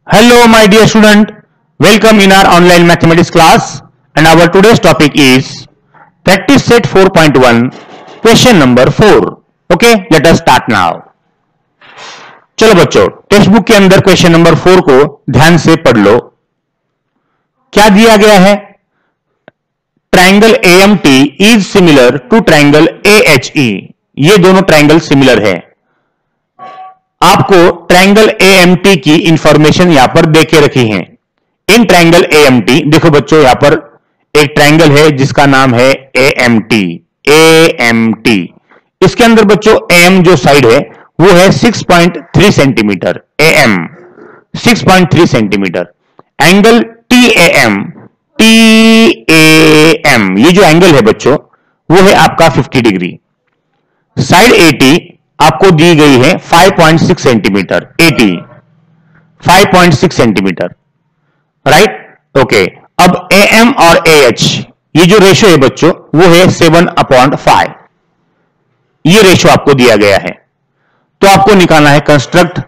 Hello, my dear student. Welcome in our online mathematics class. And our today's topic is practice set 4.1, question number 4. Okay, let us start now. चलो बच्चों, text book के अंदर question number 4 को ध्यान से पढ़ लो. क्या दिया गया है? Triangle AMT is similar to triangle AHE. ये दोनों ट्राइंगल सिमिलर है. आपको ट्राइंगल AMT की इंफॉर्मेशन यहां पर देके रखी है. इन ट्राइंगल AMT देखो बच्चों, यहां पर एक ट्राइंगल है जिसका नाम है AMT. इसके अंदर बच्चों AM जो साइड है वो है 6.3 centimetre. AM 6.3 centimetre. Angle TAM ये जो एंगल है बच्चों वो है आपका 50 डिग्री. साइड AT आपको दी गई है 5.6 centimetre. AT 5.6 centimetre. Right, okay. अब AM और AH ये जो रेशो है बच्चों वो है 7/5. ये रेशो आपको दिया गया है. तो आपको निकालना है कंस्ट्रक्ट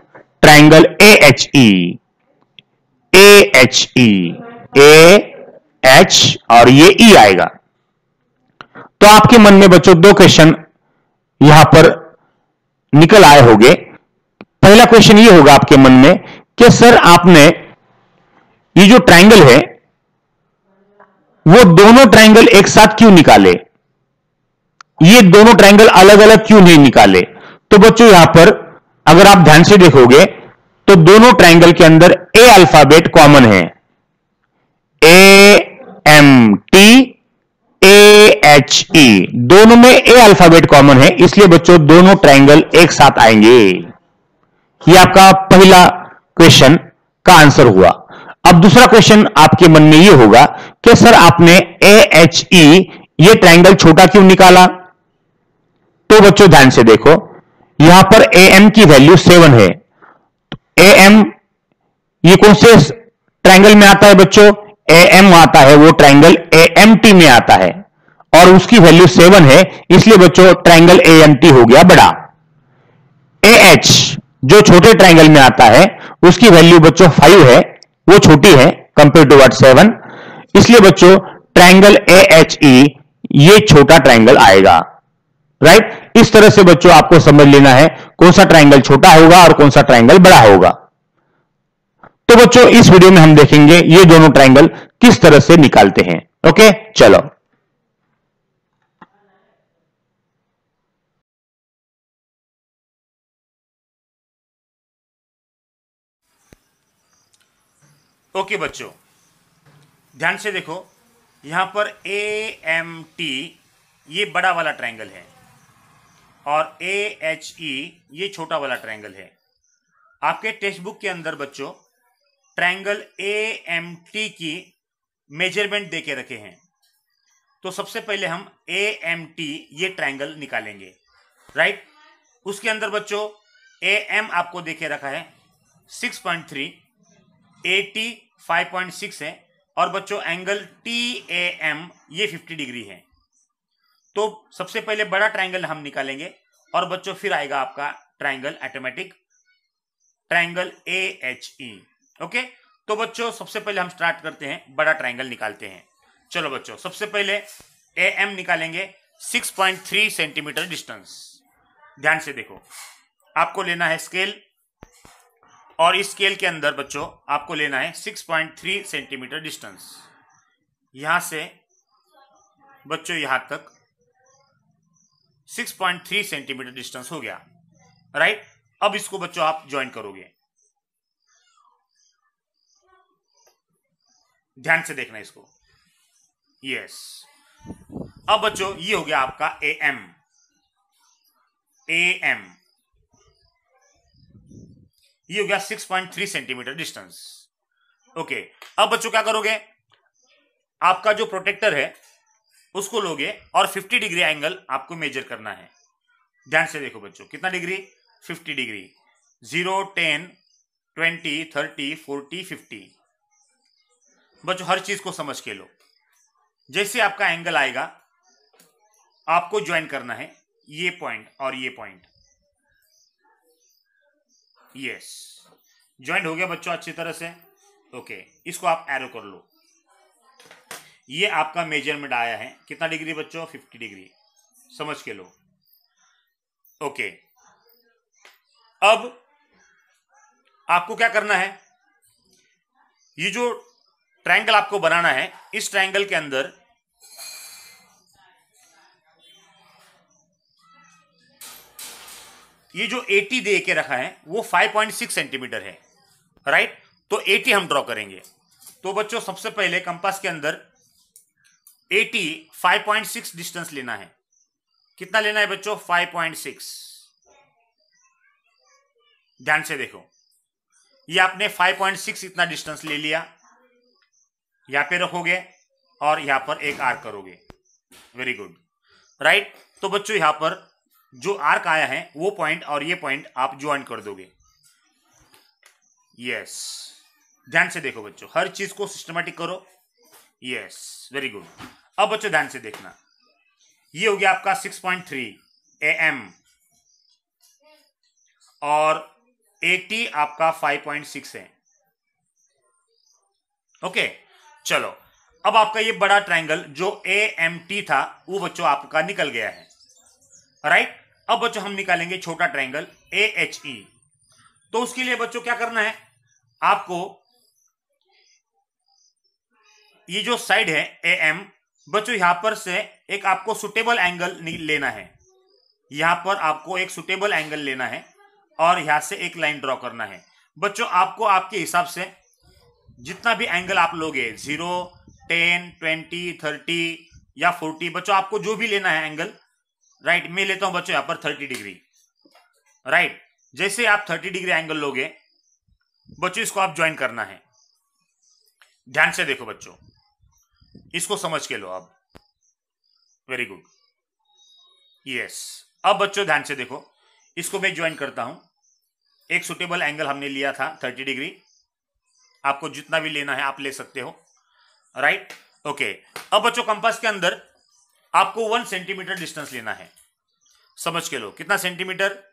ट्राइंगल AHE. AH और ये E आएगा. तो आपके मन में बच्चों दो क्वेश्चन यहां पर निकल आए होंगे. पहला क्वेश्चन ये होगा आपके मन में कि सर आपने ये जो ट्राइंगल है वो दोनों ट्राइंगल एक साथ क्यों निकाले? ये दोनों ट्राइंगल अलग अलग क्यों नहीं निकाले? तो बच्चों यहां पर अगर आप ध्यान से देखोगे तो दोनों ट्राइंगल के अंदर A अल्फाबेट कॉमन है. AMT AHE दोनों में A अल्फाबेट कॉमन है, इसलिए बच्चों दोनों ट्राइंगल एक साथ आएंगे. ये आपका पहला क्वेश्चन का आंसर हुआ. अब दूसरा क्वेश्चन आपके मन में ये होगा कि सर आपने AHE ये ट्राइंगल छोटा क्यों निकाला? तो बच्चों ध्यान से देखो, यहां पर AM की वैल्यू 7 है. AM ये कौन से ट्राइंगल में आता है बच्चों? AM आता है, वो ट्राइंगल AMT में आता है और उसकी वैल्यू 7 है, इसलिए बच्चों ट्राइंगल AMT हो गया बड़ा. AH जो छोटे ट्राइंगल में आता है उसकी वैल्यू बच्चों 5 है, वो छोटी है कंपेयर टू व्हाट 7, इसलिए बच्चों ट्राइंगल AHE ये छोटा ट्राइंगल आएगा. राइट, इस तरह से बच्चों आपको समझ लेना है कौन सा ट्राइंगल छोटा होगा और कौन सा ट्राइंगल बड़ा होगा. तो बच्चों इस वीडियो में हम देखेंगे ये दोनों ट्राइंगल किस तरह से निकालते हैं. ओके, चलो. ओके बच्चों, ध्यान से देखो, यहां पर AMT ये बड़ा वाला ट्राइंगल है और AHE ये छोटा वाला ट्राइंगल है. आपके टेक्स्ट बुक के अंदर बच्चों ट्राइंगल AMT की मेजरमेंट देके रखे हैं. तो सबसे पहले हम AMT ये ट्राइंगल निकालेंगे. राइट, उसके अंदर बच्चों AM आपको देके रखा है 6.3, AT 5.6 है और बच्चों एंगल TAM ये 50 डिग्री है. तो सबसे पहले बड़ा ट्राइंगल हम निकालेंगे और बच्चों फिर आएगा आपका triangle automatic triangle AHE. Okay, तो बच्चों सबसे पहले हम स्टार्ट करते हैं, बड़ा ट्राइंगल निकालते हैं. चलो बच्चों, सबसे पहले AM निकालेंगे 6.3 सेंटीमीटर डिस्टेंस. ध्यान से देखो, आपको लेना है स्केल और इस स्केल के अंदर बच्चों आपको लेना है 6.3 सेंटीमीटर डिस्टेंस. यहां से बच्चों यहां तक 6.3 सेंटीमीटर डिस्टेंस हो गया. राइट, अब इसको बच्चों आप ज्वाइन करोगे. ध्यान से देखना इसको. यस, अब बच्चों ये हो गया आपका AM ये हो गया 6.3 सेंटीमीटर डिस्टेंस. ओके, अब बच्चों क्या करोगे, आपका जो प्रोटेक्टर है उसको लोगे और 50 डिग्री एंगल आपको मेजर करना है. ध्यान से देखो बच्चों, कितना डिग्री? 50 डिग्री. 0, 10, 20, 30, 40, 50. बच्चों हर चीज को समझ के लो. जैसे आपका एंगल आएगा आपको ज्वाइन करना है ये पॉइंट और ये पॉइंट. यस, ज्वाइंट हो गया बच्चों अच्छी तरह से। ओके, इसको आप एरो कर लो। ये आपका मेजरमेंट आया है कितना डिग्री बच्चों? 50 डिग्री, समझ के लो। ओके, अब आपको क्या करना है, ये जो ट्रायंगल आपको बनाना है, इस ट्रायंगल के अंदर ये जो 80 दे के रखा है वो 5.6 सेंटीमीटर है, राइट? तो 80 हम ड्रॉ करेंगे। तो बच्चों सबसे पहले कंपास के अंदर 80 5.6 डिस्टेंस लेना है। कितना लेना है बच्चों? 5.6। ध्यान से देखो, ये आपने 5.6 इतना डिस्टेंस ले लिया, यहां पे रखोगे और यहां पर एक आर्क करोगे। Very good, right? तो बच्चों यहां पर जो आर्क आया है वो पॉइंट और ये पॉइंट आप ज्वाइन कर दोगे। यस, ध्यान से देखो बच्चों, हर चीज को सिस्टमैटिक करो। Yes, very good. अब बच्चों ध्यान से देखना, ये हो गया आपका 6.3 AM और 80 आपका 5.6 है। ओके, चलो अब आपका ये बड़ा ट्रायंगल जो AMT था वो बच्चों आपका निकल गया है, राइट? अब बच्चों हम निकालेंगे छोटा ट्रायंगल AHE। तो उसके लिए बच्चों क्या करना है, आपको ये जो साइड है AM बच्चों यहां पर से एक आपको सुटेबल एंगल लेना है। यहां पर आपको एक सुटेबल एंगल लेना है और यहां से एक लाइन ड्रॉ करना है। बच्चों आपको आपके हिसाब से जितना भी एंगल आप लोगे, 0, 10, 20, 30 या 40, बच्चों आपको जो भी लेना है एंगल, राइट? मैं लेता हूं बच्चों यहां पर 30 डिग्री, राइट? जैसे आप 30 डिग्री एंगल लोगे बच्चों, इसको आप ज्वाइन करना है। ध्यान से देखो बच्चों, इसको समझ के लो अब। Very good, yes. अब बच्चों ध्यान से देखो, इसको मैं ज्वाइन करता हूं। एक सुटेबल एंगल हमने लिया था 30 डिग्री, आपको जितना भी लेना है आप ले सकते हो, राइट? ओके, अब बच्चों कंपास के अंदर आपको 1 सेंटीमीटर डिस्टेंस लेना है। समझ के लो, कितना सेंटीमीटर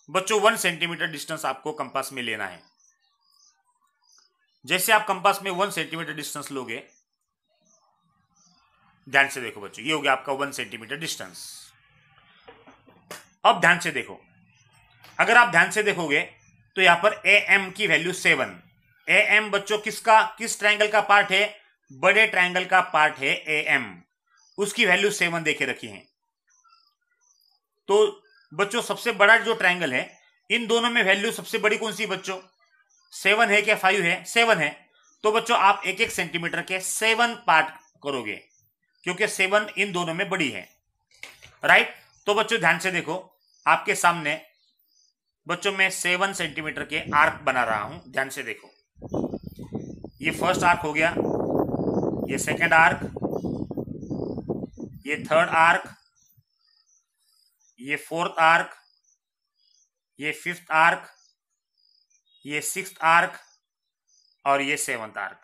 बच्चों? 1 सेंटीमीटर डिस्टेंस आपको कंपास में लेना है। जैसे आप कंपास में 1 सेंटीमीटर डिस्टेंस लोगे, ध्यान से देखो बच्चों, ये हो गया आपका 1 सेंटीमीटर डिस्टेंस। अब ध्यान से देखो, अगर आप ध्यान से देखोगे तो यहां पर AM की वैल्यू 7। AM बच्चों किस ट्रायंगल का पार्ट है? बड़े ट्रायंगल का पार्ट है AM, उसकी वैल्यू 7 देके रखी है। तो बच्चों सबसे बड़ा जो ट्रायंगल है, इन दोनों में वैल्यू सबसे बड़ी कौन सी बच्चों? 7 है क्या 5 है? 7 है। तो बच्चों आप 1-1 सेंटीमीटर के 7 पार्ट करोगे, क्योंकि 7 इन दोनों में बड़ी है, राइट? तो बच्चों ध्यान से देखो, आपके सामने बच्चों मैं 7 सेंटीमीटर के आर्क बना रहा हूं। ध्यान से देखो, ये फर्स्ट आर्क हो गया, ये सेकंड आर्क, ये थर्ड आर्क, ये फोर्थ आर्क, ये फिफ्थ आर्क, ये सिक्स्थ आर्क और ये 7th आर्क,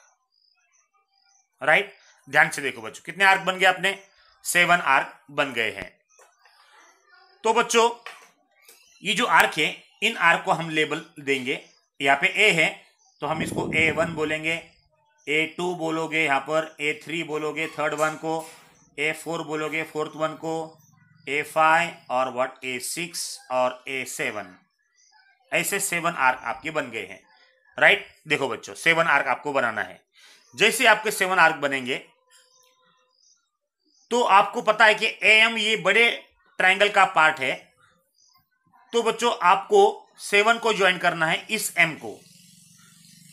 राइट? ध्यान से देखो बच्चों, कितने आर्क बन गए अपने? 7 आर्क बन गए हैं। तो बच्चों ये जो आर्क है, इन आर्क को हम लेबल देंगे। यहाँ पे A है तो हम इसको A1 बोलेंगे, A2 बोलोगे, यहाँ पर A3 बोलोगे थर्ड वन को, A4 बोलोगे फोर्थ वन को, A5 और A6 और A7। ऐसे 7 आर्क आपके बन गए हैं, राइट? देखो बच्चों 7 आर्क आपको बनाना है। जैसे आपके 7 आर्क बनेंगे तो आपको पता है कि AM ये बड़े ट्रायंगल का पार्ट है, तो बच्चों आपको 7 को ज्वाइन करना है इस M को,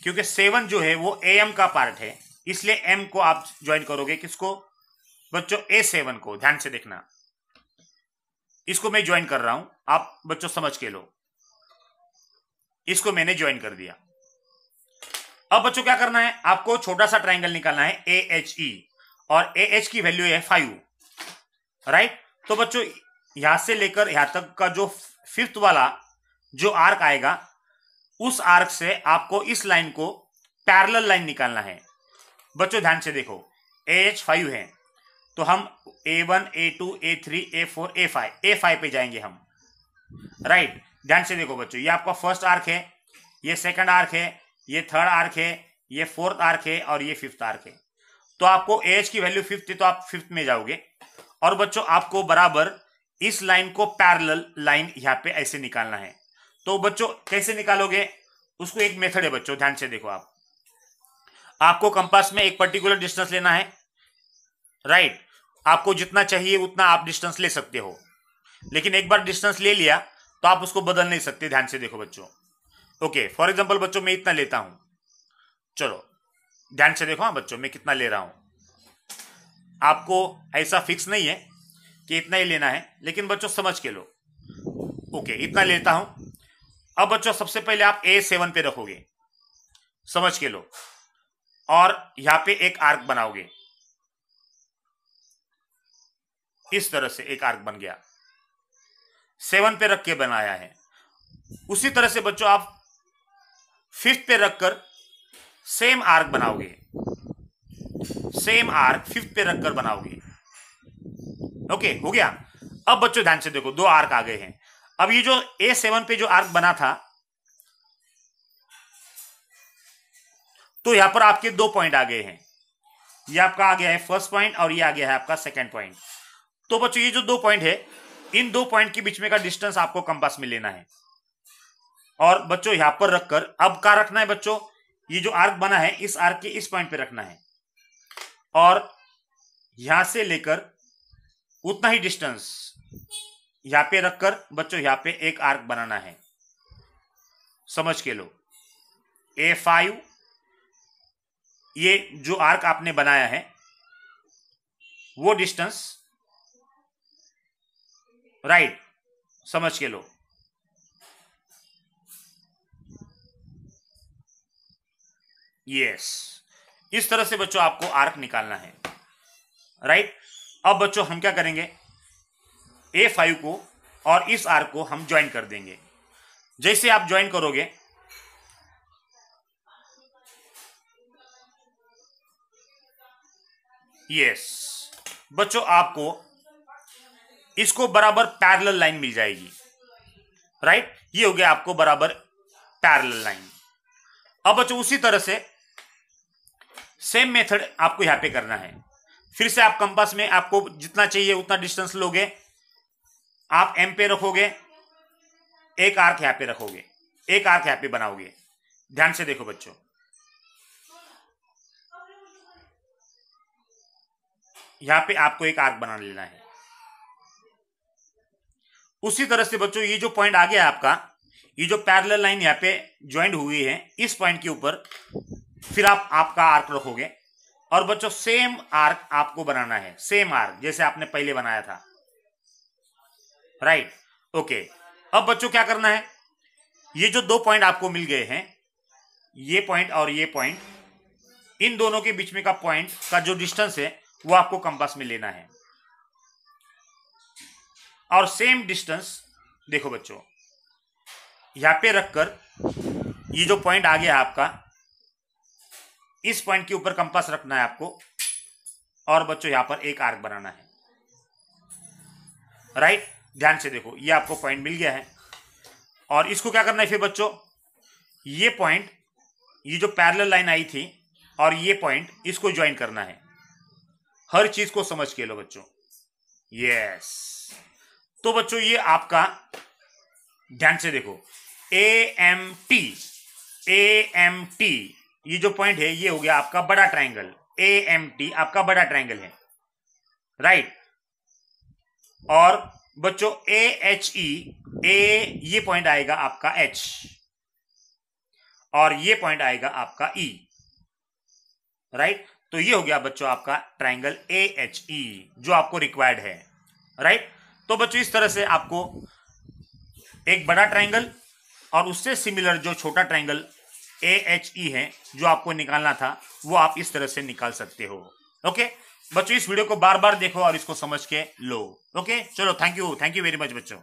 क्योंकि 7 जो है वो AM का पार्ट है, इसलिए M को आप ज्वाइन करोगे। किसको बच्चों? A7 को। ध्यान से देखना, इसको मैं ज्वाइन कर रहा हूं, आप बच्चों समझ के लो। इसको मैंने ज्वाइन कर दिया। अब बच्चों क्या करना है, आपको छोटा सा ट्रायंगल निकालना है AHE, और AH की वैल्यू है 5, राइट? तो बच्चों यहां से लेकर यहां तक का जो 5th वाला जो आर्क आएगा, उस आर्क से आपको इस लाइन को पैरेलल लाइन निकालना है। बच्चों ध्यान से देखो, AH 5 है तो हम A1, A2, A3, A4, A5 पे जाएंगे हम, राइट? ध्यान से देखो बच्चों, ये आपका फर्स्ट आर्क है, ये सेकंड आर्क है, ये थर्ड आर्क है, ये फोर्थ आर्क है और ये फिफ्थ आर्क है। तो आपको एच की वैल्यू 5 थी तो आप 5th में जाओगे। और बच्चों आपको बराबर इस लाइन को पैरेलल लाइन यहां पे ऐसे निकालना है। तो बच्चों कैसे निकालोगे, उसको एक मेथड है बच्चों, ध्यान से देखो। आपको कंपास में एक पर्टिकुलर डिस्टेंस लेना है, राइट। आपको जितना चाहिए उतना आप डिस्टेंस ले सकते हो, लेकिन एक बार डिस्टेंस ले लिया तो आप उसको बदल नहीं सकते। ध्यान से देखो बच्चों। ओके, फॉर एग्जांपल बच्चों मैं इतना लेता हूं, चलो ध्यान से देखो। हाँ बच्चों, मैं कितना ले रहा हूं, आपको ऐसा फिक्स नहीं है कि इतना ही लेना है, लेकिन बच्चों समझ के लो। ओके, इतना लेता हूं। अब बच्चों सबसे पहले आप A7 पे रखोगे, समझ के लो, और यहां पे एक आर्क बनाओगे। इस तरह से एक आर्क बन गया, 7 पे रख के बनाया है। उसी तरह से बच्चों आप 5th पे रखकर सेम आर्क बनाओगे, सेम आर्क 5th पे रखकर बनाओगे। ओके, हो गया। अब बच्चों ध्यान से देखो, 2 आर्क आ गए हैं। अब ये जो A7 पे जो आर्क बना था, तो यहां पर आपके 2 पॉइंट आ गए हैं। ये आपका आ गया है फर्स्ट पॉइंट और ये आ गया है आपका सेकंड पॉइंट। तो बच्चों ये जो 2 पॉइंट है, इन 2 पॉइंट के बीच में का डिस्टेंस आपको कंपास में लेना है। और बच्चों यहां पर रखकर अब क्या रखना है बच्चों, ये जो आर्क बना है इस आर्क के इस पॉइंट पे रखना है, और यहां से लेकर उतना ही डिस्टेंस यहां पे रखकर बच्चों यहां पे एक आर्क बनाना है। समझ के लो, A5, ये जो आर्क आपने बनाया है वो डिस्टेंस, राइट, समझ के लो। यस, इस तरह से बच्चों आपको आर्क निकालना है, राइट। अब बच्चों हम क्या करेंगे, A5 को और इस आर्क को हम ज्वाइन कर देंगे। जैसे आप ज्वाइन करोगे, यस बच्चों, आपको इसको बराबर पैरेलल लाइन मिल जाएगी, राइट। ये हो गया आपको बराबर पैरेलल लाइन। अब बच्चों उसी तरह से सेम मेथड आपको यहां पे करना है। फिर से आप कंपास में आपको जितना चाहिए उतना डिस्टेंस लोगे, आप M पे रखोगे, एक आर्क यहां पे रखोगे, एक आर्क यहां पे बनाओगे। ध्यान से देखो बच्चों, यहां पे आपको एक आर्क बना लेना है। उसी तरह से बच्चों ये जो पॉइंट आ गया आपका, ये जो पैरेलल लाइन यहां पे ज्वाइंट हुई है, इस पॉइंट के ऊपर फिर आप आपका आर्क रखोगे। और बच्चों सेम आर्क आपको बनाना है, सेम आर्क जैसे आपने पहले बनाया था, राइट। ओके, अब बच्चों क्या करना है, ये जो 2 पॉइंट आपको मिल गए हैं, ये पॉइंट और ये पॉइंट, इन दोनों के बीच में का पॉइंट का जो डिस्टेंस है वो आपको कंपास में लेना है। और सेम डिस्टेंस देखो बच्चों, यहां पे रखकर ये जो पॉइंट आ गया आपका, इस पॉइंट के ऊपर कंपास रखना है आपको, और बच्चों यहां पर एक आर्क बनाना है, राइट। ध्यान से देखो, ये आपको पॉइंट मिल गया है। और इसको क्या करना है फिर बच्चों, ये पॉइंट, ये जो पैरेलल लाइन आई थी और ये पॉइंट, इसको ज्वाइन करना है। हर चीज को समझ के लो बच्चों। यस, तो बच्चों ये आपका, ध्यान से देखो, AMT, ये जो पॉइंट है ये हो गया आपका बड़ा ट्रायंगल। AMT आपका बड़ा ट्रायंगल है, राइट। और बच्चों AHE, ये पॉइंट आएगा आपका H, और ये पॉइंट आएगा आपका E, राइट। तो ये हो गया बच्चों आपका ट्रायंगल AHE जो आपको रिक्वायर्ड है, राइट। तो बच्चों इस तरह से आपको एक बड़ा ट्रायंगल और उससे सिमिलर जो छोटा ट्रायंगल AHE है जो आपको निकालना था, वो आप इस तरह से निकाल सकते हो। ओके बच्चों, इस वीडियो को बार बार देखो और इसको समझ के लो। ओके, चलो, थैंक यू वेरी मच बच्चों।